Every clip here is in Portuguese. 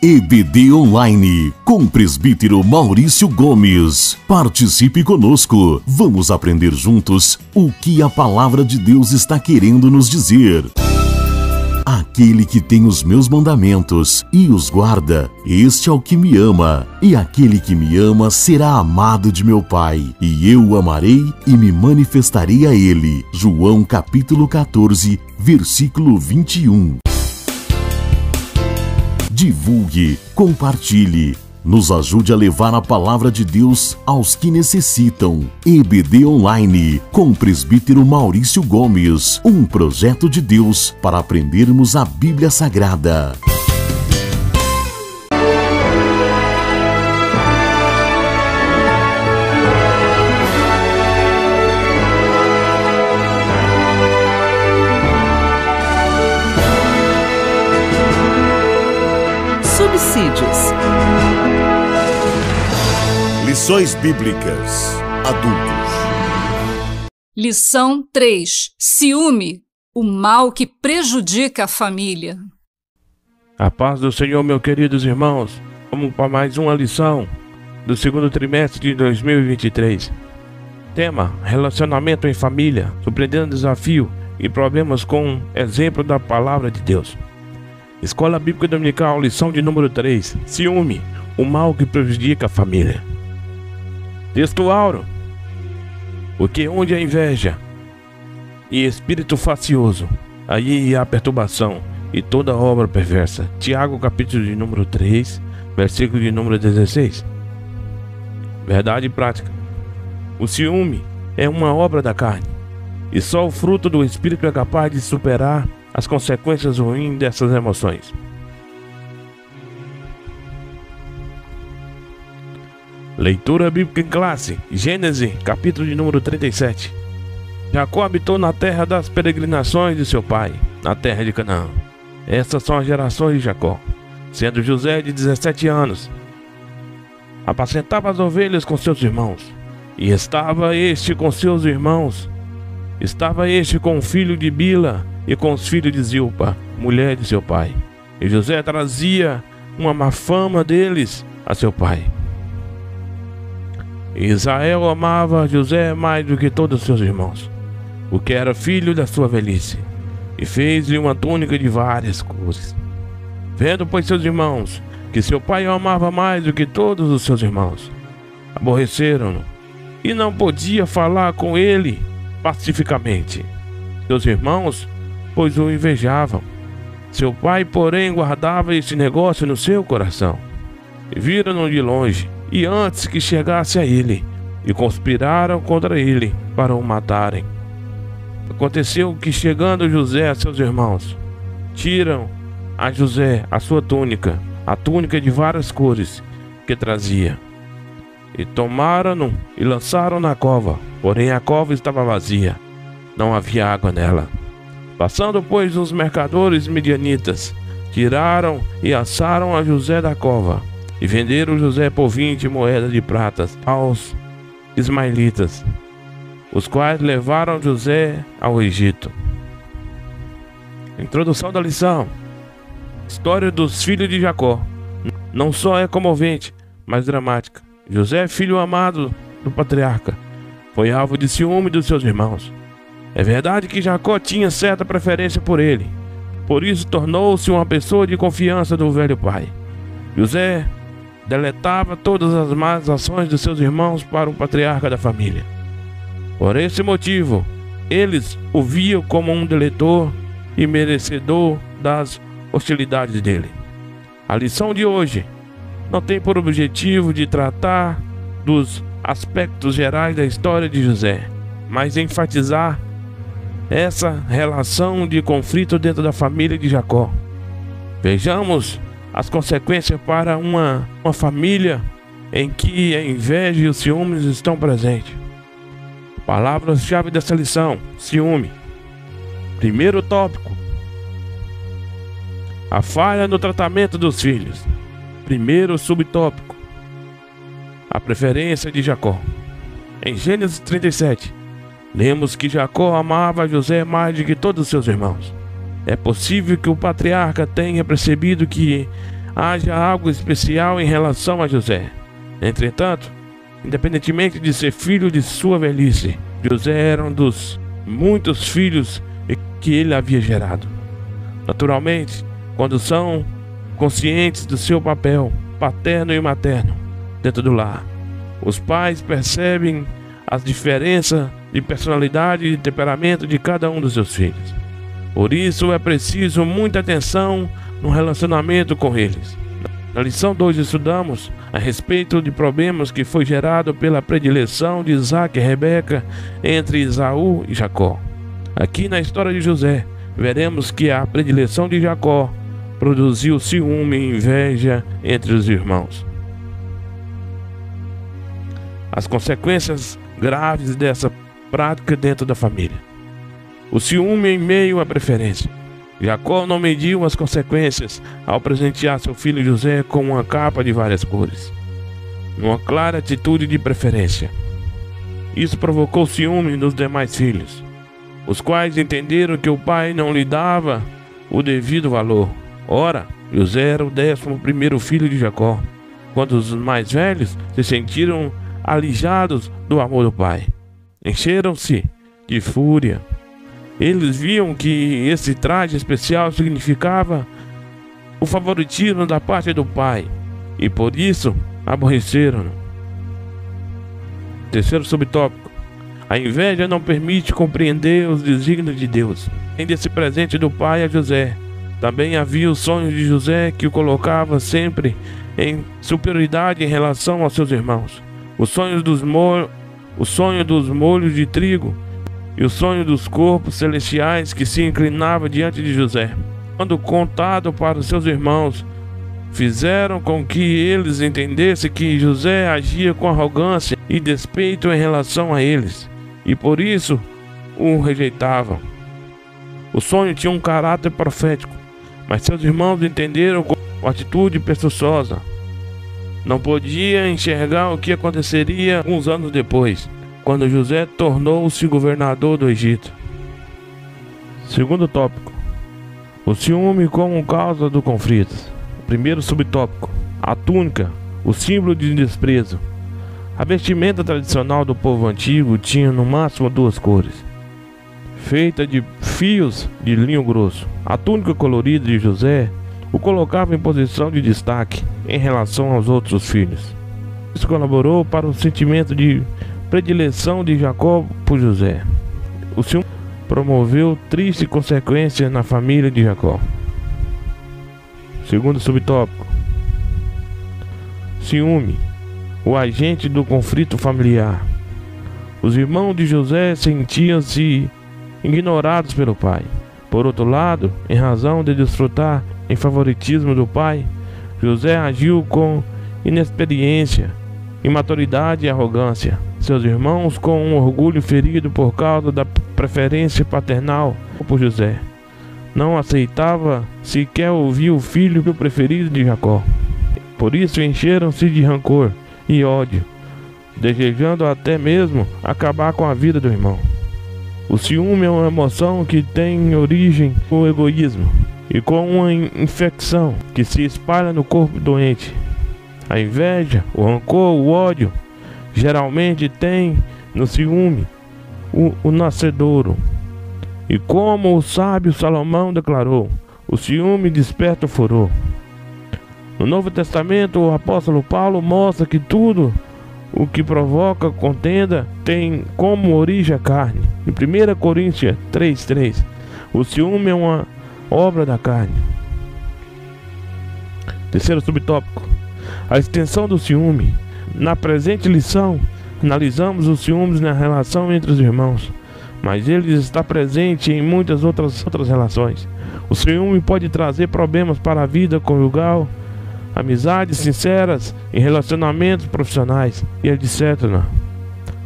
EBD Online, com o presbítero Maurício Gomes. Participe conosco. Vamos aprender juntos o que a palavra de Deus está querendo nos dizer. Aquele que tem os meus mandamentos e os guarda, este é o que me ama. E aquele que me ama será amado de meu Pai, e eu o amarei e me manifestarei a ele. João capítulo 14, versículo 21. Divulgue, compartilhe, nos ajude a levar a palavra de Deus aos que necessitam. EBD Online, com o presbítero Maurício Gomes, um projeto de Deus para aprendermos a Bíblia Sagrada. Subsídios. Lições Bíblicas Adultos. Lição 3. Ciúme, o mal que prejudica a família. A paz do Senhor, meus queridos irmãos. Vamos para mais uma lição do segundo trimestre de 2023. Tema: relacionamento em família, surpreendendo desafio e problemas com exemplo da palavra de Deus. Escola Bíblica Dominical, lição de número 3. Ciúme, o mal que prejudica a família. Texto áureo. Porque onde há inveja e espírito facioso, aí há perturbação e toda obra perversa. Tiago capítulo de número 3, versículo de número 16. Verdade prática. O ciúme é uma obra da carne, e só o fruto do espírito é capaz de superar as consequências ruins dessas emoções. Leitura bíblica em classe. Gênesis, capítulo de número 37. Jacó habitou na terra das peregrinações de seu pai, na terra de Canaã. Essas são as gerações de Jacó, sendo José de 17 anos. Apacentava as ovelhas com seus irmãos, e estava este com seus irmãos. Estava este com o filho de Bila e com os filhos de Zilpa, mulher de seu pai. E José trazia uma má fama deles a seu pai. E Israel amava José mais do que todos os seus irmãos, porque era filho da sua velhice, e fez-lhe uma túnica de várias cores. Vendo, pois, seus irmãos que seu pai o amava mais do que todos os seus irmãos, aborreceram-no, e não podia falar com ele pacificamente. Seus irmãos, pois, o invejavam. Seu pai, porém, guardava este negócio no seu coração. E viram-no de longe, e antes que chegasse a ele, e conspiraram contra ele para o matarem. Aconteceu que, chegando José a seus irmãos, tiram a José a sua túnica, a túnica de várias cores que trazia, e tomaram-no e lançaram na cova. Porém a cova estava vazia, não havia água nela. Passando, pois, os mercadores midianitas, tiraram e assaram a José da cova, e venderam José por 20 moedas de prata aos ismaelitas, os quais levaram José ao Egito. Introdução da lição. História dos filhos de Jacó não só é comovente, mas dramática. José, filho amado do patriarca, foi alvo de ciúme dos seus irmãos. É verdade que Jacó tinha certa preferência por ele, por isso tornou-se uma pessoa de confiança do velho pai. José deletava todas as más ações de seus irmãos para o patriarca da família. Por esse motivo, eles o viam como um deletor e merecedor das hostilidades dele. A lição de hoje não tem por objetivo de tratar dos aspectos gerais da história de José, mas enfatizar essa relação de conflito dentro da família de Jacó. Vejamos as consequências para uma família em que a inveja e os ciúmes estão presentes. Palavras-chave dessa lição: ciúme. Primeiro tópico: a falha no tratamento dos filhos. Primeiro subtópico: a preferência de Jacó. Em Gênesis 37, lemos que Jacó amava José mais do que todos os seus irmãos. É possível que o patriarca tenha percebido que haja algo especial em relação a José. Entretanto, independentemente de ser filho de sua velhice, José era um dos muitos filhos que ele havia gerado. Naturalmente, quando são conscientes do seu papel paterno e materno dentro do lar, os pais percebem as diferenças de personalidade e temperamento de cada um dos seus filhos. Por isso é preciso muita atenção no relacionamento com eles. Na lição 2 estudamos a respeito de problemas que foi gerado pela predileção de Isaac e Rebeca entre Esaú e Jacó. Aqui na história de José, veremos que a predileção de Jacó produziu ciúme e inveja entre os irmãos. As consequências graves dessa prática dentro da família. O ciúme em meio à preferência. Jacó não mediu as consequências ao presentear seu filho José com uma capa de várias cores, numa clara atitude de preferência. Isso provocou ciúme nos demais filhos, os quais entenderam que o pai não lhe dava o devido valor. Ora, José era o 11º filho de Jacó, quando os mais velhos se sentiram alijados do amor do pai. Encheram-se de fúria. Eles viam que esse traje especial significava o favoritismo da parte do pai, e por isso aborreceram-no. Terceiro subtópico: a inveja não permite compreender os desígnios de Deus. Além desse presente do pai a José, também havia os sonhos de José que o colocava sempre em superioridade em relação aos seus irmãos. O sonho dos molhos de trigo e o sonho dos corpos celestiais que se inclinava diante de José, quando contado para os seus irmãos, fizeram com que eles entendessem que José agia com arrogância e despeito em relação a eles, e por isso o rejeitavam. O sonho tinha um caráter profético, mas seus irmãos entenderam com atitude presunçosa. Não podia enxergar o que aconteceria alguns anos depois, quando José tornou-se governador do Egito. Segundo tópico: o ciúme como causa do conflito. Primeiro subtópico: a túnica, o símbolo de desprezo. A vestimenta tradicional do povo antigo tinha no máximo 2 cores, feita de fios de linho grosso. A túnica colorida de José o colocava em posição de destaque em relação aos outros filhos. Isso colaborou para o sentimento de predileção de Jacó por José. O ciúme promoveu triste consequência na família de Jacó. Segundo subtópico: ciúme, o agente do conflito familiar. Os irmãos de José sentiam-se ignorados pelo pai. Por outro lado, em razão de desfrutar em favoritismo do pai, José agiu com inexperiência, imaturidade e arrogância. Seus irmãos, com um orgulho ferido por causa da preferência paternal por José, não aceitava sequer ouvir o filho preferido de Jacó. Por isso encheram-se de rancor e ódio, desejando até mesmo acabar com a vida do irmão. O ciúme é uma emoção que tem origem no egoísmo e com uma infecção que se espalha no corpo doente. A inveja, o rancor, o ódio geralmente tem no ciúme o nascedouro. E como o sábio Salomão declarou, o ciúme desperta o furor. No Novo Testamento, o apóstolo Paulo mostra que tudo o que provoca contenda tem como origem a carne. Em 1 Coríntios 3:3, o ciúme é uma obra da carne. Terceiro subtópico: a extensão do ciúme. Na presente lição, analisamos os ciúmes na relação entre os irmãos, mas ele está presente em muitas outras relações. O ciúme pode trazer problemas para a vida conjugal, amizades sinceras e relacionamentos profissionais, e etc.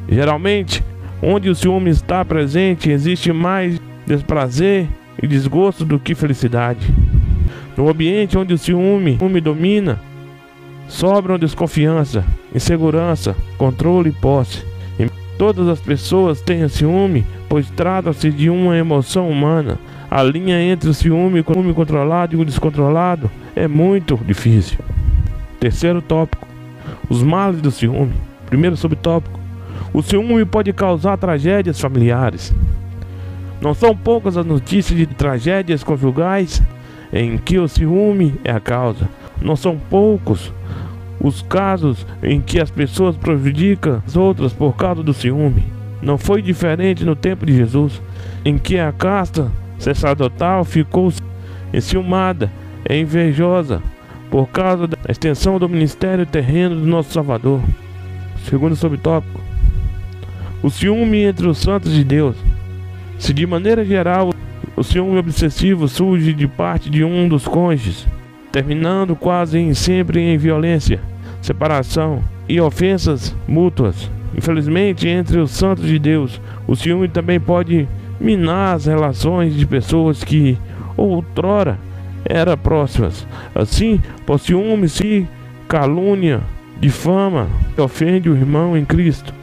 Geralmente, onde o ciúme está presente, existe mais desprazer e desgosto do que felicidade. No ambiente onde o ciúme domina, sobram desconfiança, insegurança, controle e posse. E todas as pessoas têm ciúme, pois trata-se de uma emoção humana. A linha entre o ciúme controlado e o descontrolado é muito difícil. Terceiro tópico: os males do ciúme. Primeiro subtópico: o ciúme pode causar tragédias familiares. Não são poucas as notícias de tragédias conjugais em que o ciúme é a causa. Não são poucos os casos em que as pessoas prejudicam as outras por causa do ciúme. Não foi diferente no tempo de Jesus, em que a casta sacerdotal ficou enciumada e invejosa por causa da extensão do ministério terreno do nosso Salvador. Segundo subtópico: o ciúme entre os santos de Deus. Se de maneira geral o ciúme obsessivo surge de parte de um dos cônjuges, terminando quase sempre em violência, separação e ofensas mútuas. Infelizmente, entre os santos de Deus, o ciúme também pode minar as relações de pessoas que outrora eram próximas. Assim, por ciúme se calúnia, difama, ofende o irmão em Cristo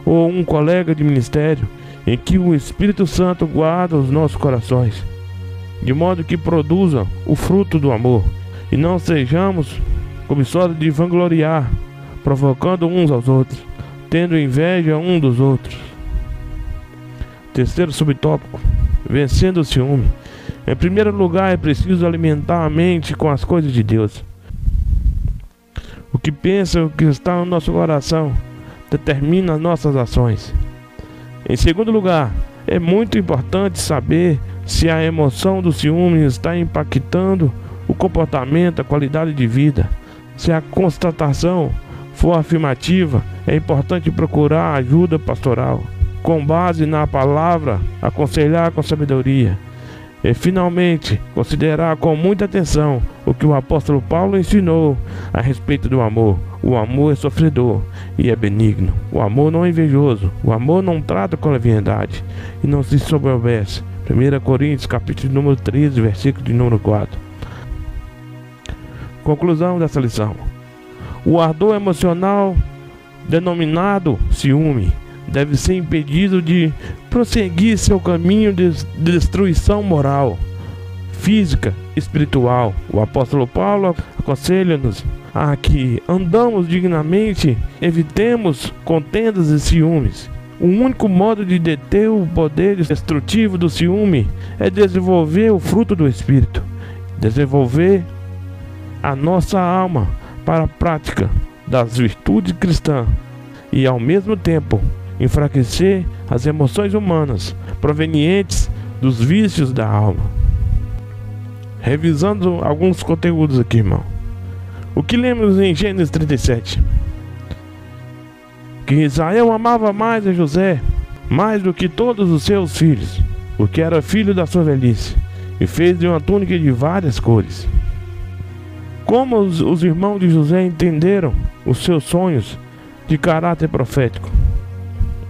ou um colega de ministério, em que o Espírito Santo guarda os nossos corações, de modo que produzam o fruto do amor, e não sejamos cobiçosos de vangloriar, provocando uns aos outros, tendo inveja um dos outros. Terceiro subtópico: vencendo o ciúme. Em primeiro lugar, é preciso alimentar a mente com as coisas de Deus. O que pensa, o que está no nosso coração, determina as nossas ações. Em segundo lugar, é muito importante saber se a emoção do ciúme está impactando o comportamento, a qualidade de vida. Se a constatação for afirmativa, é importante procurar ajuda pastoral, com base na palavra, aconselhar com sabedoria. E finalmente, considerar com muita atenção o que o apóstolo Paulo ensinou a respeito do amor. O amor é sofredor e é benigno. O amor não é invejoso. O amor não trata com leviandade e não se soberbece. 1 Coríntios, capítulo número 13, versículo de número 4. Conclusão dessa lição: o ardor emocional, denominado ciúme, deve ser impedido de prosseguir seu caminho de destruição moral, física, espiritual. O apóstolo Paulo aconselha-nos a que andamos dignamente, evitemos contendas e ciúmes. O único modo de deter o poder destrutivo do ciúme é desenvolver o fruto do Espírito, desenvolver a nossa alma para a prática das virtudes cristãs e, ao mesmo tempo, enfraquecer as emoções humanas provenientes dos vícios da alma. Revisando alguns conteúdos aqui, irmão. O que lemos em Gênesis 37? Que Israel amava mais a José, mais do que todos os seus filhos, porque era filho da sua velhice, e fez-lhe uma túnica de várias cores. Como os irmãos de José entenderam os seus sonhos de caráter profético?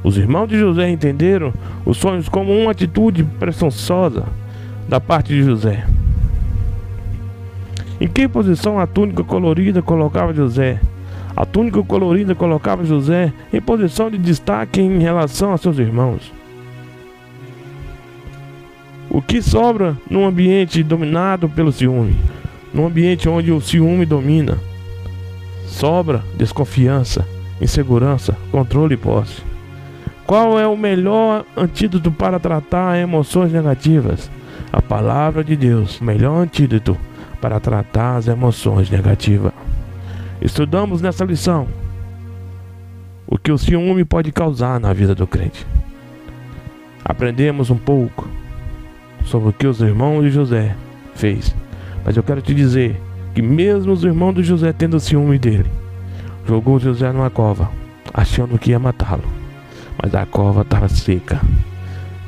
Os irmãos de José entenderam os sonhos como uma atitude presunçosa da parte de José. Em que posição a túnica colorida colocava José? A túnica colorida colocava José em posição de destaque em relação a seus irmãos. O que sobra num ambiente dominado pelo ciúme? Num ambiente onde o ciúme domina, sobra desconfiança, insegurança, controle e posse. Qual é o melhor antídoto para tratar emoções negativas? A palavra de Deus, o melhor antídoto para tratar as emoções negativas. Estudamos nessa lição o que o ciúme pode causar na vida do crente. Aprendemos um pouco sobre o que os irmãos de José fez. Mas eu quero te dizer que mesmo os irmãos de José tendo ciúme dele, jogou José numa cova, achando que ia matá-lo. Mas a cova estava seca.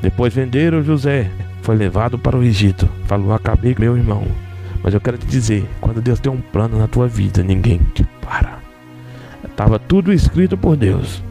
Depois venderam José, foi levado para o Egito. Falou: acabei com meu irmão. Mas eu quero te dizer, quando Deus tem um plano na tua vida, ninguém te para. Estava tudo escrito por Deus.